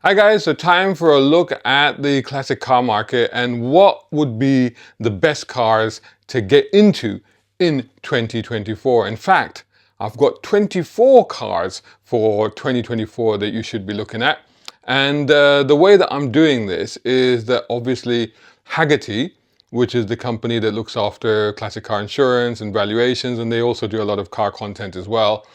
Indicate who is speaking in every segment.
Speaker 1: Hi guys, so time for a look at the classic car market and what would be the best cars to get into in 2024. In fact, I've got 24 cars for 2024 that you should be looking at. And the way that I'm doing this is that obviously Hagerty, which is the company that looks after classic car insurance and valuations, and they also do a lot of car content as well.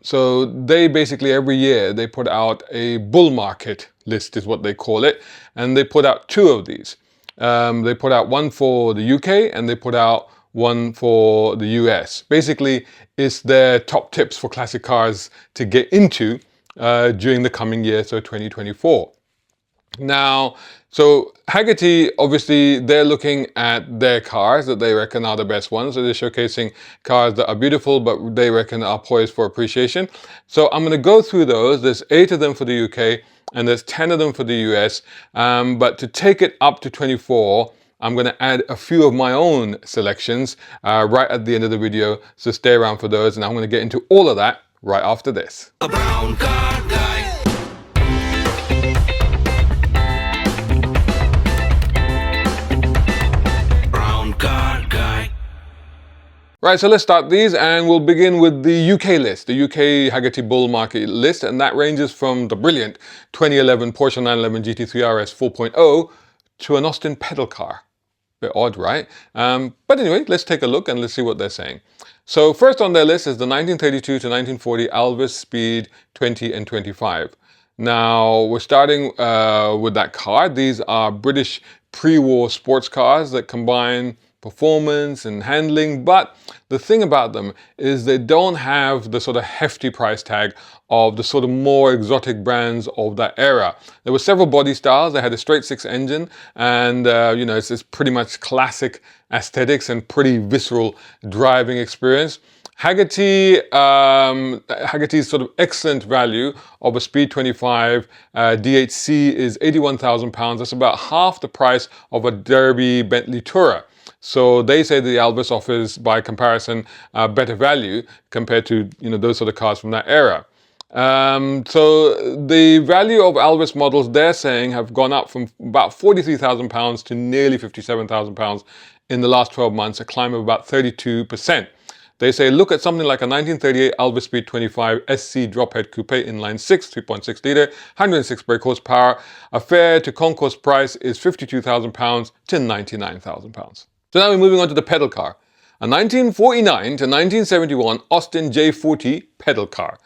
Speaker 1: So they basically every year they put out a bull market list is what they call it, and they put out two of these. They put out one for the UK and they put out one for the US. Basically, it's their top tips for classic cars to get into during the coming year, so 2024. Now, so Hagerty, obviously, they're looking at their cars that they reckon are the best ones. So they're showcasing cars that are beautiful, but they reckon are poised for appreciation. So I'm going to go through those. There's 8 of them for the UK and there's 10 of them for the US. But to take it up to 24, I'm going to add a few of my own selections right at the end of the video. So stay around for those. And I'm going to get into all of that right after this.
Speaker 2: A brown car guy. Brown car guy.
Speaker 1: Right, so let's start these and we'll begin with the UK list, the UK Hagerty Bull Market list, and that ranges from the brilliant 2011 Porsche 911 GT3 RS 4.0 to an Austin pedal car. Bit odd, right? But anyway, let's take a look and let's see what they're saying. So first on their list is the 1932 to 1940 Alvis Speed 20 and 25. Now, we're starting with that car. These are British pre-war sports cars that combine performance and handling, but the thing about them is they don't have the sort of hefty price tag of the sort of more exotic brands of that era. There were several body styles. They had a straight six engine and it's pretty much classic aesthetics and pretty visceral driving experience. Hagerty's sort of excellent value of a Speed 25 DHC is £81,000. That's about half the price of a Derby Bentley Tourer. So they say the Alvis offers, by comparison, better value compared to those sort of cars from that era. So the value of Alvis models, they're saying, have gone up from about £43,000 to nearly £57,000 in the last 12 months, a climb of about 32%. They say, look at something like a 1938 Alvis Speed 25 SC Drophead Coupe inline 6, 3.6 litre, 106 brake horsepower. A fair to concourse price is £52,000 to £99,000. So now we're moving on to the pedal car. A 1949 to 1971 Austin J40 pedal car.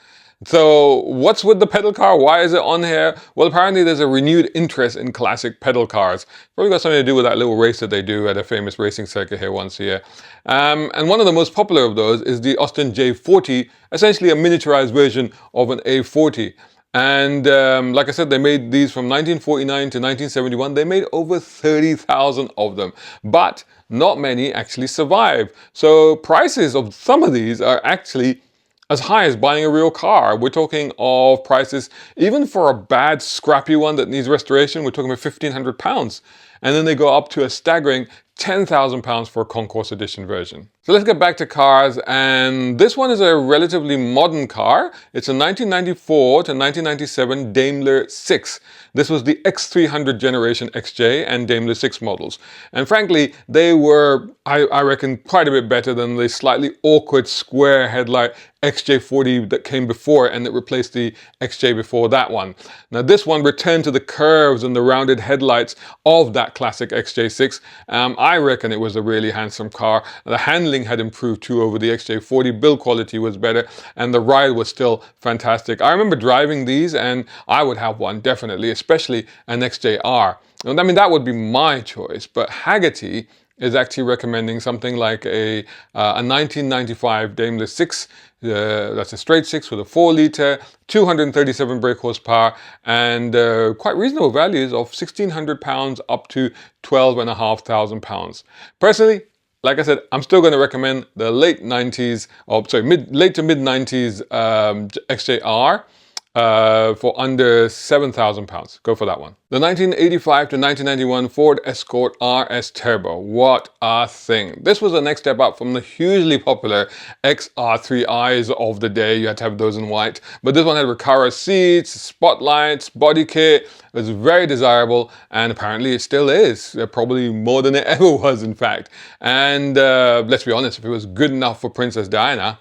Speaker 1: So what's with the pedal car? Why is it on here? Well, apparently there's a renewed interest in classic pedal cars. Probably got something to do with that little race that they do at a famous racing circuit here once a year. And one of the most popular of those is the Austin J40, essentially a miniaturized version of an A40. And like I said, they made these from 1949 to 1971. They made over 30,000 of them, but not many actually survive. So prices of some of these are actually as high as buying a real car. We're talking of prices, even for a bad, scrappy one that needs restoration, we're talking about £1,500. And then they go up to a staggering £10,000 for a Concourse Edition version. So let's get back to cars, and this one is a relatively modern car. It's a 1994 to 1997 Daimler 6. This was the X300 generation XJ and Daimler 6 models. And frankly, they were, I reckon, quite a bit better than the slightly awkward square headlight XJ40 that came before it and that replaced the XJ before that one. Now this one returned to the curves and the rounded headlights of that classic XJ6. I reckon it was a really handsome car. The handling had improved too over the XJ40, build quality was better, and the ride was still fantastic. I remember driving these and I would have one definitely, especially an XJR. I mean, that would be my choice, but Hagerty is actually recommending something like a 1995 Daimler 6. That's a straight 6 with a 4 litre, 237 brake horsepower, and quite reasonable values of £1,600 up to £12,500. Personally, like I said, I'm still going to recommend the late to mid 90s XJR. for under £7,000. Go for that one. The 1985 to 1991 Ford Escort RS Turbo. What a thing. This was the next step up from the hugely popular XR3Is of the day. You had to have those in white. But this one had Recaro seats, spotlights, body kit. It was very desirable, and apparently it still is. Probably more than it ever was, in fact. And let's be honest, if it was good enough for Princess Diana,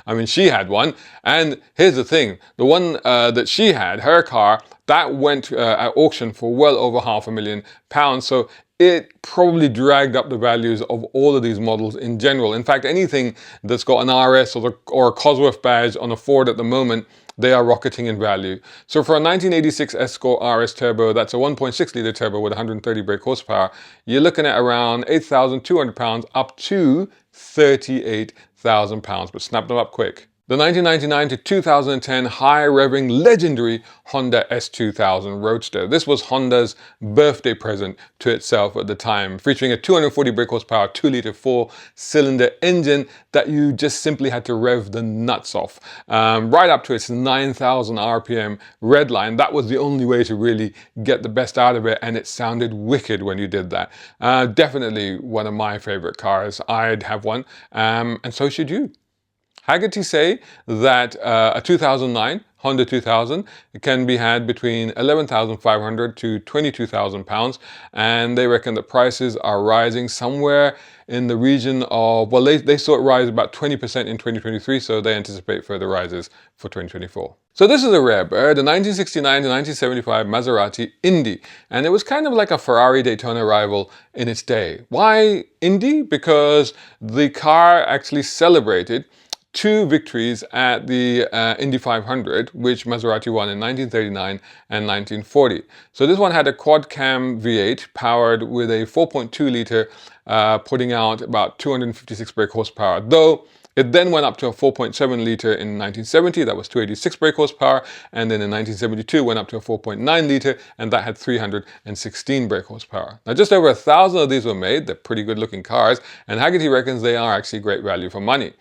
Speaker 1: I mean, she had one. And here's the thing, the one that she had, her car, that went at auction for well over £500,000. So it probably dragged up the values of all of these models in general. In fact, anything that's got an RS or a Cosworth badge on a Ford at the moment, they are rocketing in value. So for a 1986 Escort RS Turbo, that's a 1.6 litre turbo with 130 brake horsepower, you're looking at around £8,200 up to £38,000. But snap them up quick. The 1999 to 2010 high-revving legendary Honda S2000 Roadster. This was Honda's birthday present to itself at the time, featuring a 240 brake horsepower 2-litre 4-cylinder engine that you just simply had to rev the nuts off. Right up to its 9,000 RPM red line. That was the only way to really get the best out of it, and it sounded wicked when you did that. Definitely one of my favorite cars. I'd have one, and so should you. Hagerty say that a 2009 Honda 2000 can be had between £11,500 to £22,000, and they reckon that prices are rising somewhere in the region of, well, they saw it rise about 20% in 2023, so they anticipate further rises for 2024. So this is a rare bird, a 1969 to 1975 Maserati Indy, and it was kind of like a Ferrari Daytona rival in its day. Why Indy? Because the car actually celebrated 2 victories at the Indy 500, which Maserati won in 1939 and 1940. So this one had a quad-cam V8 powered with a 4.2 litre, putting out about 256 brake horsepower, though it then went up to a 4.7 litre in 1970, that was 286 brake horsepower, and then in 1972 went up to a 4.9 litre, and that had 316 brake horsepower. Now just over 1,000 of these were made. They're pretty good looking cars, and Hagerty reckons they are actually great value for money.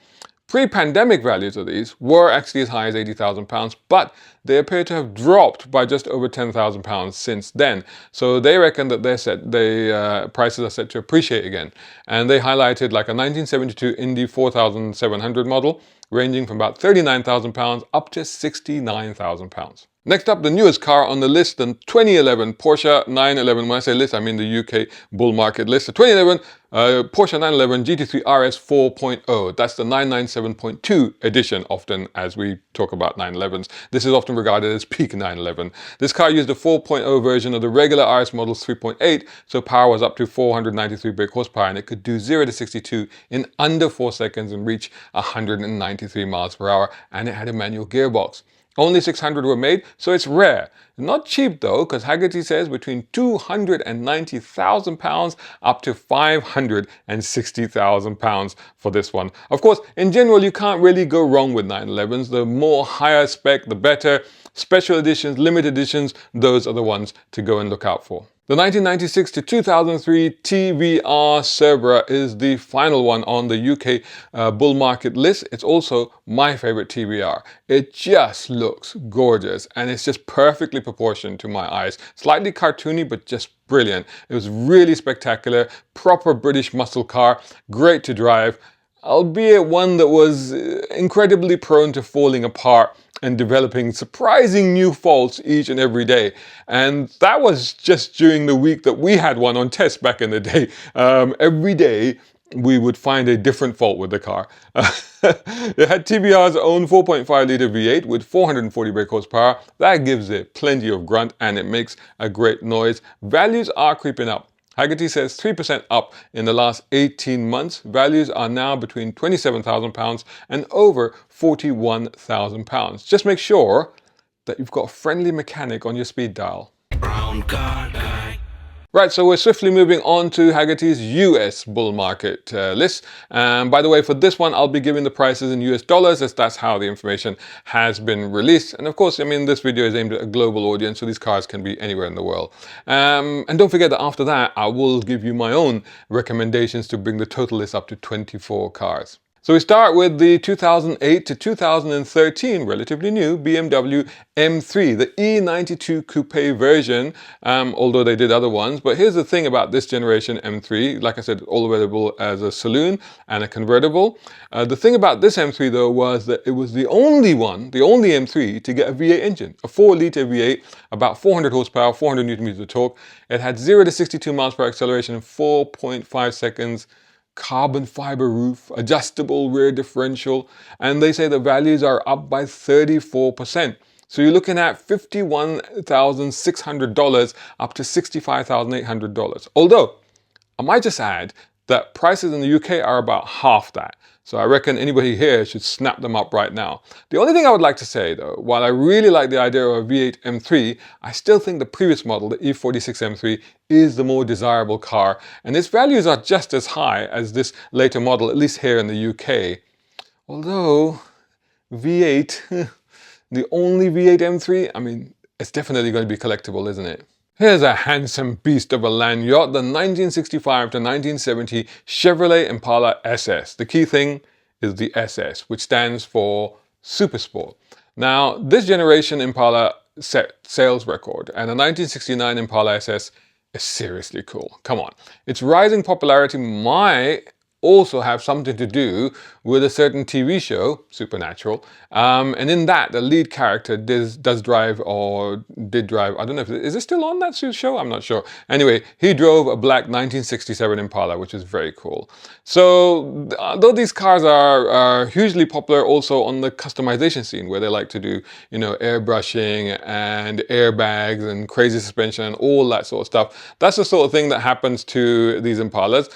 Speaker 1: Pre-pandemic values of these were actually as high as £80,000, but they appear to have dropped by just over £10,000 since then. So they reckon that prices are set to appreciate again. And they highlighted like a 1972 Indy 4700 model, ranging from about £39,000 up to £69,000. Next up, the newest car on the list, the 2011 Porsche 911. When I say list, I mean the UK bull market list. The 2011 Porsche 911 GT3 RS 4.0. That's the 997.2 edition, often as we talk about 911s. This is often regarded as peak 911. This car used a 4.0 version of the regular RS model's 3.8, so power was up to 493 brake horsepower, and it could do 0 to 62 in under 4 seconds and reach 193 miles per hour, and it had a manual gearbox. Only 600 were made, so it's rare. Not cheap though, because Hagerty says between £290,000 up to £560,000 for this one. Of course, in general, you can't really go wrong with 911s. The more higher spec, the better. Special editions, limited editions, those are the ones to go and look out for. The 1996 to 2003 TVR Cerbera is the final one on the UK bull market list. It's also my favorite TVR. It just looks gorgeous, and it's just perfectly proportioned to my eyes. Slightly cartoony, but just brilliant. It was really spectacular, proper British muscle car, great to drive, albeit one that was incredibly prone to falling apart and developing surprising new faults each and every day. And that was just during the week that we had one on test back in the day. Every day we would find a different fault with the car. It had TVR's own 4.5 litre V8 with 440 brake horsepower. That gives it plenty of grunt, and it makes a great noise. Values are creeping up. Hagerty says 3% up in the last 18 months. Values are now between £27,000 and over £41,000. Just make sure that you've got a friendly mechanic on your speed dial.
Speaker 2: Brown car guy.
Speaker 1: Right, so we're swiftly moving on to Hagerty's US bull market list. By the way, for this one, I'll be giving the prices in US dollars, as that's how the information has been released. And of course, I mean, this video is aimed at a global audience, so these cars can be anywhere in the world. And don't forget that after that, I will give you my own recommendations to bring the total list up to 24 cars. So we start with the 2008 to 2013, relatively new, BMW M3, the E92 Coupe version, although they did other ones. But here's the thing about this generation M3, like I said, all available as a saloon and a convertible. The thing about this M3 though was that it was the only M3 to get a V8 engine, a 4-liter V8, about 400 horsepower, 400 Newton meters of torque. It had 0 to 62 miles per acceleration in 4.5 seconds. Carbon fiber roof, adjustable rear differential, and they say the values are up by 34%. So you're looking at $51,600 up to $65,800. Although, I might just add that prices in the UK are about half that. So I reckon anybody here should snap them up right now. The only thing I would like to say though, while I really like the idea of a V8 M3, I still think the previous model, the E46 M3, is the more desirable car, and its values are just as high as this later model, at least here in the UK. Although, V8, the only V8 M3, I mean, it's definitely going to be collectible, isn't it? Here's a handsome beast of a land yacht, the 1965 to 1970 Chevrolet Impala SS. The key thing is the SS, which stands for Super Sport. Now, this generation Impala set sales record, and the 1969 Impala SS is seriously cool. Come on. Its rising popularity might also have something to do with a certain TV show, Supernatural, and in that the lead character did drive, I don't know if is it still on that show? I'm not sure. Anyway, he drove a black 1967 Impala, which is very cool. So though these cars are hugely popular also on the customization scene, where they like to do, you know, airbrushing and airbags and crazy suspension and all that sort of stuff, that's the sort of thing that happens to these Impalas.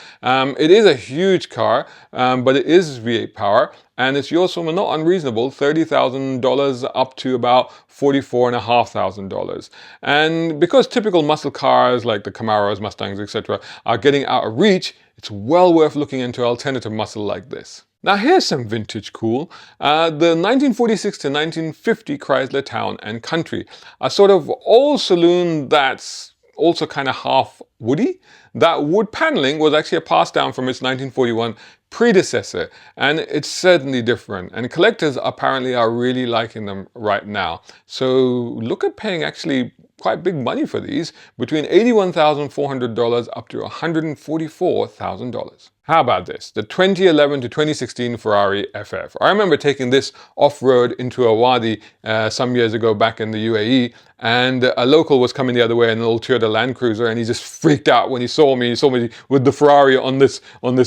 Speaker 1: It is a huge car, but it is V8 power, and it's yours for not unreasonable $30,000 up to about $44,500. And because typical muscle cars like the Camaros, Mustangs, etc. are getting out of reach, it's well worth looking into alternative muscle like this. Now here's some vintage cool. The 1946 to 1950 Chrysler Town and Country, a sort of old saloon that's also kind of half woody. That wood paneling was actually a pass down from its 1941 predecessor, and it's certainly different, and collectors apparently are really liking them right now. So look at paying actually quite big money for these, between $81,400 up to $144,000. How about this? The 2011 to 2016 Ferrari FF. I remember taking this off-road into a wadi some years ago back in the UAE, and a local was coming the other way in an old Toyota Land Cruiser, and he just freaked out when he saw me. He saw me with the Ferrari on this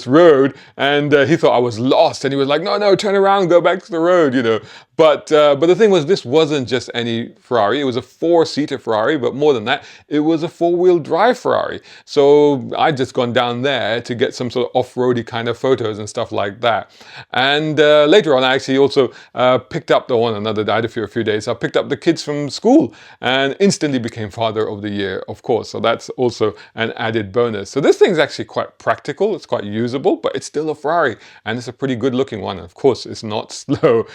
Speaker 1: road, and he thought I was lost, and he was like, no, turn around, go back to the road, you know. But the thing was, this wasn't just any Ferrari. It was a 4-seater Ferrari, but more than that, it was a 4-wheel drive Ferrari. So I'd just gone down there to get some sort of off-roady kind of photos and stuff like that. And later on, I actually also picked up the one, another died for a few days. I picked up the kids from school and instantly became father of the year, of course. So that's also an added bonus. So this thing's actually quite practical. It's quite usable, but it's still a Ferrari, and it's a pretty good looking one. And of course, it's not slow.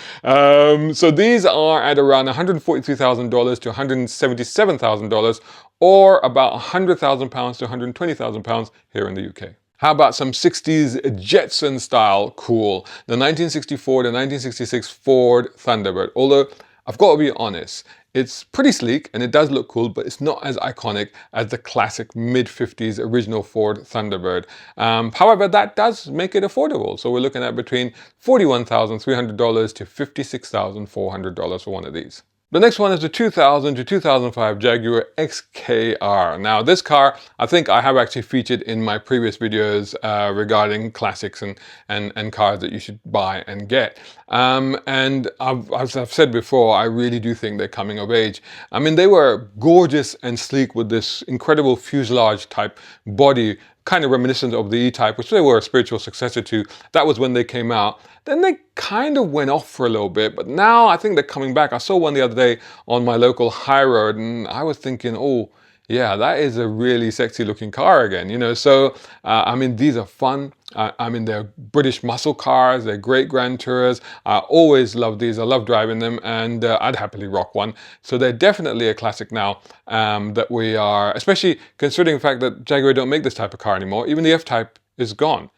Speaker 1: So these are at around $143,000 to $177,000, or about £100,000 to £120,000 here in the UK. How about some 60s Jetson style cool? The 1964 to 1966 Ford Thunderbird. Although, I've got to be honest, it's pretty sleek and it does look cool, but it's not as iconic as the classic mid-50s original Ford Thunderbird. However, that does make it affordable. So we're looking at between $41,300 to $56,400 for one of these. The next one is the 2000 to 2005 Jaguar XKR. Now this car, I think I have actually featured in my previous videos regarding classics and cars that you should buy and get. And as I've said before, I really do think they're coming of age. I mean, they were gorgeous and sleek with this incredible fuselage type body, kind of reminiscent of the E-Type, which they were a spiritual successor to. That was when they came out. Then they kind of went off for a little bit, but now I think they're coming back. I saw one the other day on my local high road, and I was thinking, oh, yeah, that is a really sexy looking car again, you know. So, I mean, these are fun. I mean, they're British muscle cars. They're great Grand Tourers. I always love these. I love driving them, and I'd happily rock one. So they're definitely a classic now that we are, especially considering the fact that Jaguar don't make this type of car anymore. Even the F-Type is gone.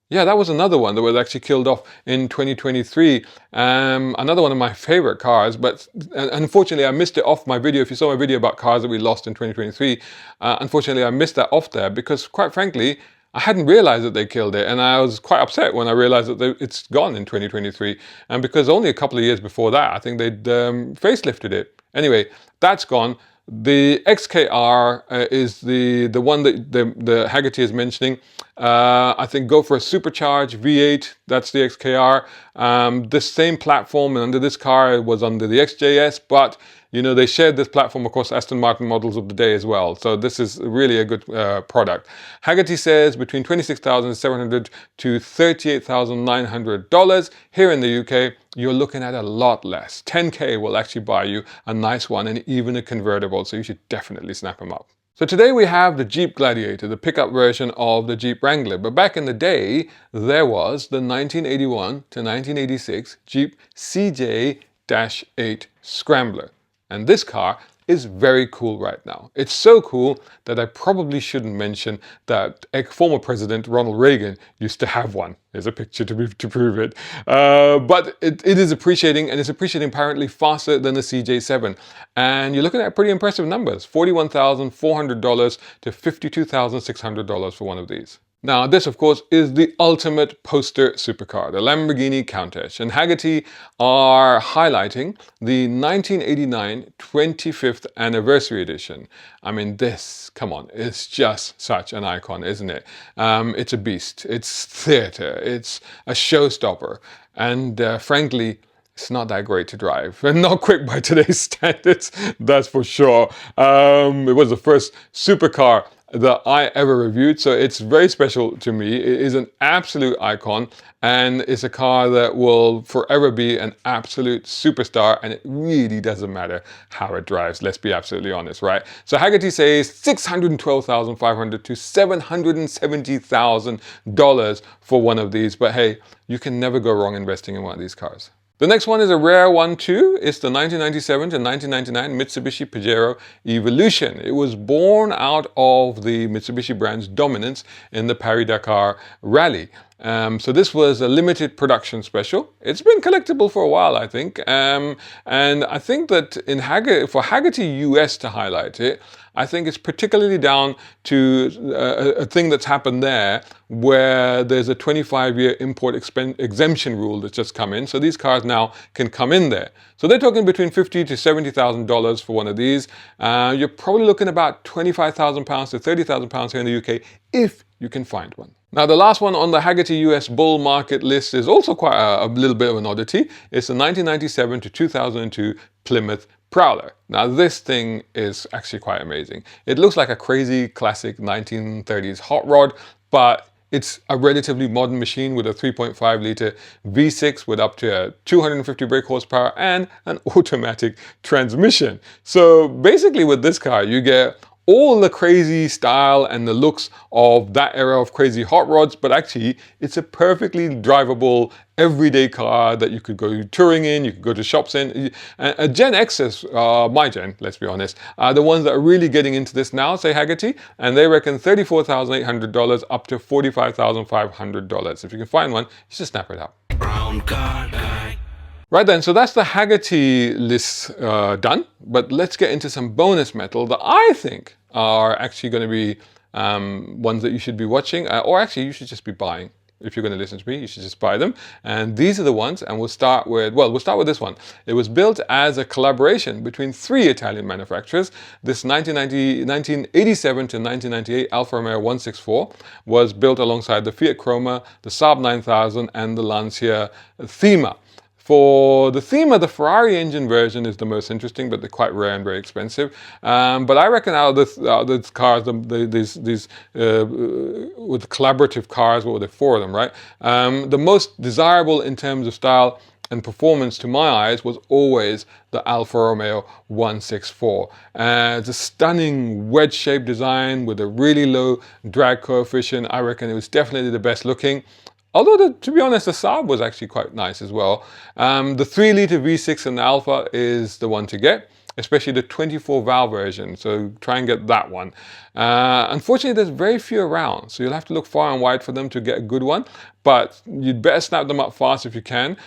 Speaker 1: Yeah, that was another one that was actually killed off in 2023. Another one of my favorite cars, but unfortunately I missed it off my video. If you saw my video about cars that we lost in 2023, unfortunately I missed that off there because quite frankly, I hadn't realized that they killed it, and I was quite upset when I realized that it's gone in 2023. And because only a couple of years before that, I think they'd facelifted it. Anyway, that's gone. The XKR is the one that the Hagerty is mentioning. I think go for a supercharged V8. That's the XKR. This same platform and under this car it was under the XJS, but you know they shared this platform across Aston Martin models of the day as well. So this is really a good product. Hagerty says between $26,700 to $38,900 here in the UK. You're looking at a lot less. 10K will actually buy you a nice one and even a convertible, so you should definitely snap them up. So today we have the Jeep Gladiator, the pickup version of the Jeep Wrangler. But back in the day, there was the 1981 to 1986 Jeep CJ-8 Scrambler. And this car is very cool right now. It's so cool that I probably shouldn't mention that former President Ronald Reagan used to have one. There's a picture to prove it. But it is appreciating, and it's appreciating apparently faster than the CJ7. And you're looking at pretty impressive numbers, $41,400 to $52,600 for one of these. Now, this, of course, is the ultimate poster supercar, the Lamborghini Countach. And Hagerty are highlighting the 1989 25th Anniversary Edition. I mean, this, come on, it's just such an icon, isn't it? It's a beast. It's theater. It's a showstopper. And frankly, it's not that great to drive, and not quick by today's standards, that's for sure. It was the first supercar that I ever reviewed, so it's very special to me. It is an absolute icon, and it's a car that will forever be an absolute superstar, and it really doesn't matter how it drives, let's be absolutely honest, right? So Hagerty says $612,500 to $770,000 for one of these, but hey, you can never go wrong investing in one of these cars. The next one is a rare one too. It's the 1997 to 1999 Mitsubishi Pajero Evolution. It was born out of the Mitsubishi brand's dominance in the Paris-Dakar Rally. So this was a limited production special. It's been collectible for a while, I think. And I think that for Hagerty US to highlight it, I think it's particularly down to a thing that's happened there where there's a 25-year import exemption rule that's just come in. So these cars now can come in there. So they're talking between $50,000 to $70,000 for one of these. You're probably looking about £25,000 to £30,000 here in the UK if you can find one. Now, the last one on the Hagerty US bull market list is also quite a little bit of an oddity. It's the 1997 to 2002 Plymouth Prowler. Now, this thing is actually quite amazing. It looks like a crazy classic 1930s hot rod, but it's a relatively modern machine with a 3.5 litre V6 with up to 250 brake horsepower and an automatic transmission. So basically with this car, you get all the crazy style and the looks of that era of crazy hot rods, but actually it's a perfectly drivable everyday car that you could go touring in, you could go to shops in. Gen X's, my gen, let's be honest, are the ones that are really getting into this now, say Hagerty, and they reckon $34,800 up to $45,500. If you can find one, you should snap it up.
Speaker 2: Brown car guy.
Speaker 1: Right then, so that's the Hagerty list done, but let's get into some bonus metal that I think are actually going to be ones that you should be watching, or actually you should just be buying. If you're going to listen to me, you should just buy them. And these are the ones, and we'll start with this one. It was built as a collaboration between 3 Italian manufacturers. This 1987 to 1998 Alfa Romeo 164 was built alongside the Fiat Croma, the Saab 9000, and the Lancia Thema. For the Thema, the Ferrari engine version is the most interesting, but they're quite rare and very expensive. But I reckon out of the cars, these with collaborative cars, what were there, 4 of them, right? The most desirable in terms of style and performance to my eyes was always the Alfa Romeo 164. It's a stunning wedge-shaped design with a really low drag coefficient. I reckon it was definitely the best looking. Although, to be honest, the Saab was actually quite nice as well. The 3 litre V6 in the Alfa is the one to get. especially the 24 valve version. So try and get that one. Unfortunately, there's very few around, so you'll have to look far and wide for them to get a good one. But you'd better snap them up fast if you can.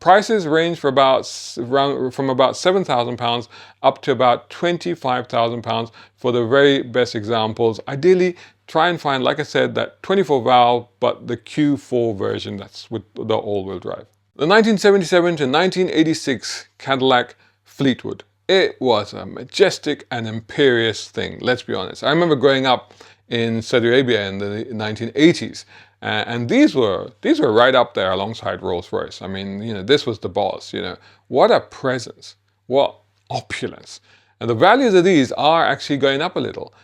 Speaker 1: Prices range from about £7,000 up to about £25,000 for the very best examples. Ideally, try and find, like I said, that 24 valve, but the Q4 version, that's with the all-wheel drive. The 1977 to 1986 Cadillac Fleetwood. It was a majestic and imperious thing, let's be honest. I remember growing up in Saudi Arabia in the 1980s, and these were right up there alongside Rolls-Royce. I mean, this was the boss, What a presence, what opulence. And the values of these are actually going up a little,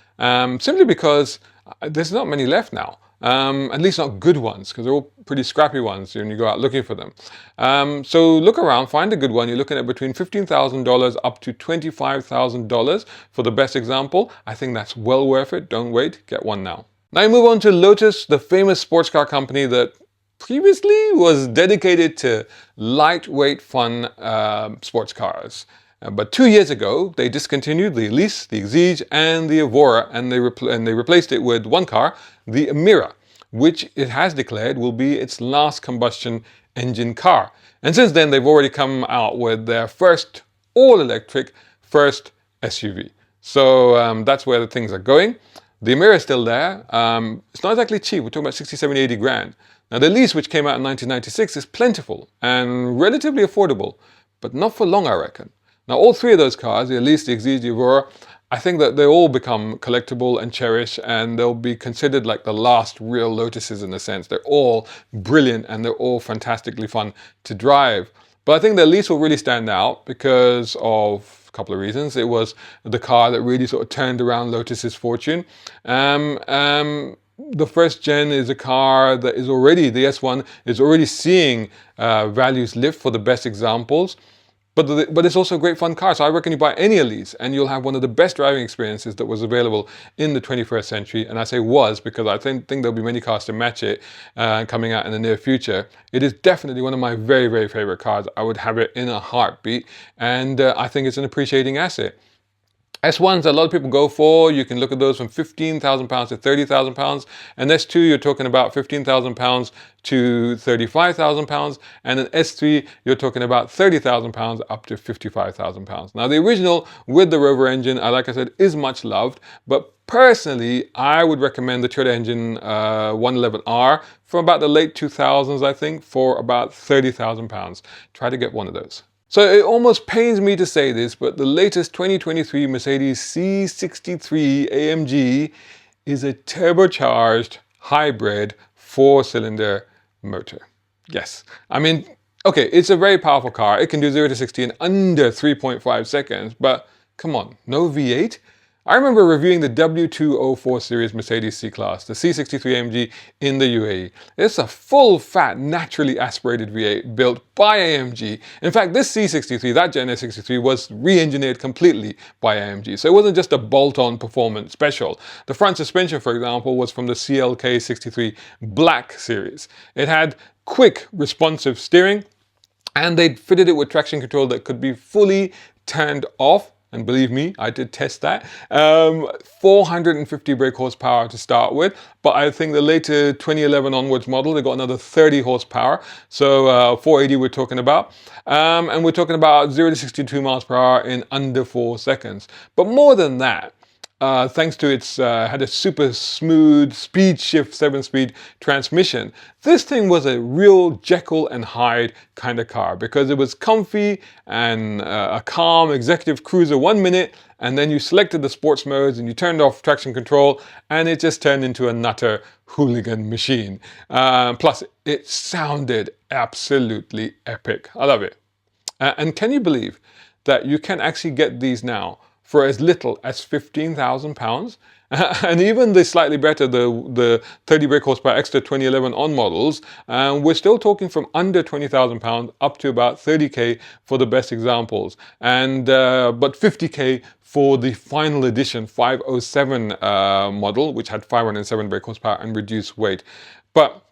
Speaker 1: simply because there's not many left now. At least not good ones, because they're all pretty scrappy ones when you go out looking for them. So look around, find a good one. You're looking at between $15,000 up to $25,000 for the best example. I think that's well worth it. Don't wait, get one now. Now you move on to Lotus, the famous sports car company that previously was dedicated to lightweight, fun sports cars. But 2 years ago, they discontinued the Elise, the Exige, and the Evora, and they replaced it with one car, the Emira, which it has declared will be its last combustion engine car. And since then, they've already come out with their first all-electric first SUV. So that's where the things are going. The Emira is still there. It's not exactly cheap. We're talking about 60, 70, 80 grand. Now, the Elise, which came out in 1996, is plentiful and relatively affordable, but not for long, I reckon. Now, all three of those cars, the Elise, the Exige, the Evora, I think that they all become collectible and cherished, and they'll be considered like the last real Lotuses in a sense. They're all brilliant and they're all fantastically fun to drive. But I think the Elise will really stand out because of a couple of reasons. It was the car that really sort of turned around Lotus's fortune. The first gen is a car that is already, the S1 is already seeing values lift for the best examples. But it's also a great fun car. So I reckon you buy any Elise and you'll have one of the best driving experiences that was available in the 21st century. And I say was because I think there'll be many cars to match it coming out in the near future. It is definitely one of my very, very favorite cars. I would have it in a heartbeat. And I think it's an appreciating asset. S1s, a lot of people go for, you can look at those from £15,000 to £30,000. And S2, you're talking about £15,000 to £35,000. And an S3, you're talking about £30,000 up to £55,000. Now, the original with the Rover engine, like I said, is much loved. But personally, I would recommend the Toyota engine 111R from about the late 2000s, I think, for about £30,000. Try to get one of those. So it almost pains me to say this, but the latest 2023 Mercedes C63 AMG is a turbocharged hybrid 4-cylinder motor. Yes, I mean, okay, it's a very powerful car. It can do 0 to 60 in under 3.5 seconds, but come on, no V8? I remember reviewing the W204 series Mercedes C-Class, the C63 AMG in the UAE. It's a full fat, naturally aspirated V8 built by AMG. In fact, this C63, that Gen S63, was re-engineered completely by AMG. So it wasn't just a bolt-on performance special. The front suspension, for example, was from the CLK63 Black series. It had quick, responsive steering, and they fitted it with traction control that could be fully turned off. And believe me, I did test that. 450 brake horsepower to start with, but I think the later 2011 onwards model, they got another 30 horsepower. So 480 we're talking about. And we're talking about 0 to 62 miles per hour in under 4 seconds. But more than that, thanks to its had a super smooth speed shift 7-speed transmission. This thing was a real Jekyll and Hyde kind of car because it was comfy and a calm executive cruiser 1 minute, and then you selected the sports modes and you turned off traction control and it just turned into a nutter hooligan machine. Plus it sounded absolutely epic. I love it. And can you believe that you can actually get these now for as little as £15,000? And even the slightly better, the 30 brake horsepower extra 2011 on models, we're still talking from under £20,000 up to about 30k for the best examples, and but 50k for the final edition 507 model, which had 507 brake horsepower and reduced weight. But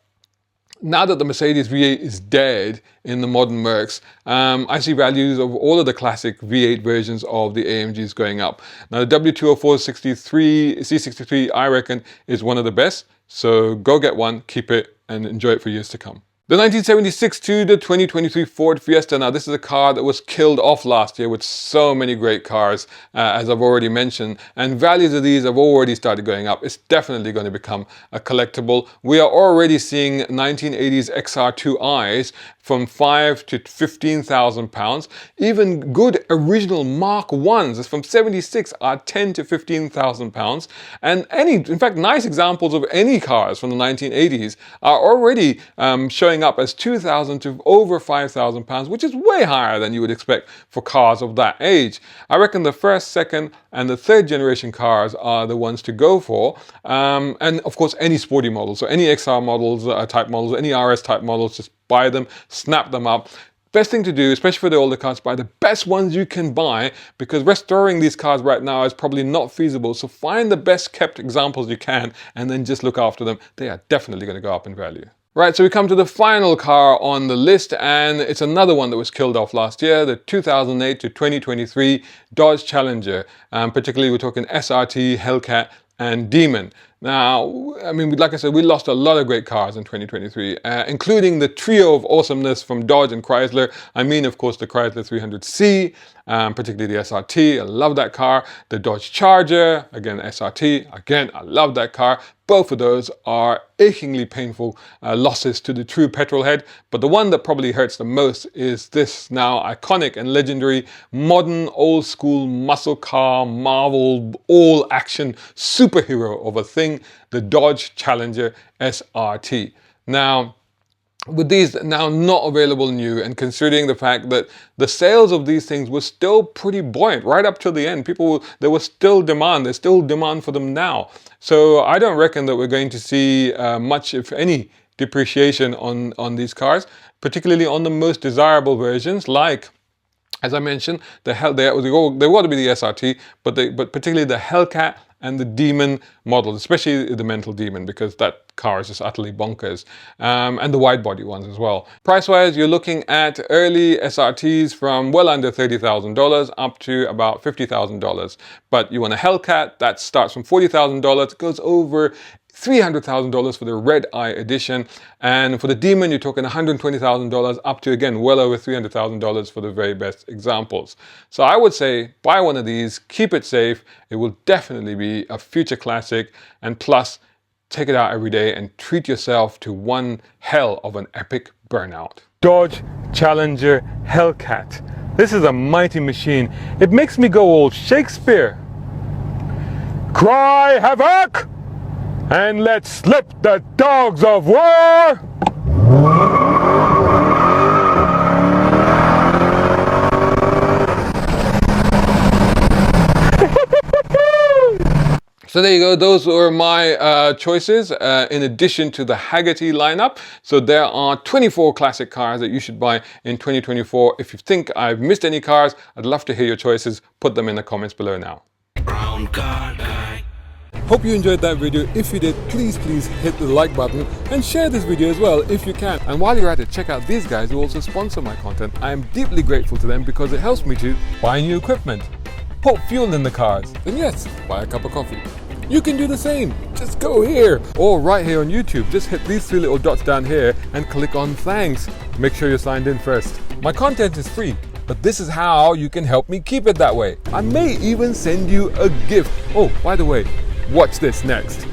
Speaker 1: Now that the Mercedes V8 is dead in the modern Mercs, I see values of all of the classic V8 versions of the AMGs going up. Now the W204 C63, I reckon, is one of the best. So go get one, keep it, and enjoy it for years to come. The 1976 to the 2023 Ford Fiesta. Now this is a car that was killed off last year with so many great cars, as I've already mentioned, and values of these have already started going up. It's definitely going to become a collectible. We are already seeing 1980s XR2Is from £5,000 to £15,000. Even good original Mark 1s from 76 are £10,000 to £15,000. And in fact, nice examples of any cars from the 1980s are already showing up as £2,000 to over £5,000, which is way higher than you would expect for cars of that age. I reckon the first, second, and the third generation cars are the ones to go for. And of course, any sporty models, so any XR models, type models, any RS type models, just buy them, snap them up. Best thing to do, especially for the older cars, buy the best ones you can buy, because restoring these cars right now is probably not feasible. So find the best kept examples you can and then just look after them. They are definitely going to go up in value. Right, so we come to the final car on the list, and it's another one that was killed off last year, the 2008 to 2023 Dodge Challenger. Particularly, we're talking SRT, Hellcat, and Demon. Now, I mean, like I said, we lost a lot of great cars in 2023, including the trio of awesomeness from Dodge and Chrysler. I mean, of course, the Chrysler 300C, particularly the SRT. I love that car. The Dodge Charger, again, SRT. Again, I love that car. Both of those are achingly painful losses to the true petrol head. But the one that probably hurts the most is this now iconic and legendary modern old school muscle car, Marvel, all action superhero of a thing, the Dodge Challenger SRT. Now, with these now not available new, and considering the fact that the sales of these things were still pretty buoyant right up to the end, there was still demand. There's still demand for them now. So I don't reckon that we're going to see much, if any, depreciation on these cars, particularly on the most desirable versions, like, as I mentioned, they want to be the SRT, but particularly the Hellcat and the Demon models, especially the Mental Demon, because that car is just utterly bonkers, and the wide body ones as well. Price-wise, you're looking at early SRTs from well under $30,000 up to about $50,000. But you want a Hellcat, that starts from $40,000, goes over $300,000 for the Red Eye edition, and for the Demon you're talking $120,000 up to, again, well over $300,000 for the very best examples. So I would say buy one of these, keep it safe. It will definitely be a future classic, and plus take it out every day and treat yourself to one hell of an epic burnout. Dodge Challenger Hellcat. This is a mighty machine. It makes me go old Shakespeare. Cry havoc! And let slip the dogs of war! So there you go, those were my choices in addition to the Hagerty lineup. So there are 24 classic cars that you should buy in 2024. If you think I've missed any cars, I'd love to hear your choices. Put them in the comments below now.
Speaker 2: Brown car guy.
Speaker 1: Hope you enjoyed that video. If you did, please hit the like button and share this video as well if you can. And while you're at it, check out these guys who also sponsor my content. I am deeply grateful to them because it helps me to buy new equipment, put fuel in the cars, and yes, buy a cup of coffee. You can do the same. Just go here or right here on YouTube. Just hit these three little dots down here and click on thanks. Make sure you're signed in first. My content is free, but this is how you can help me keep it that way. I may even send you a gift. Oh, by the way, watch this next.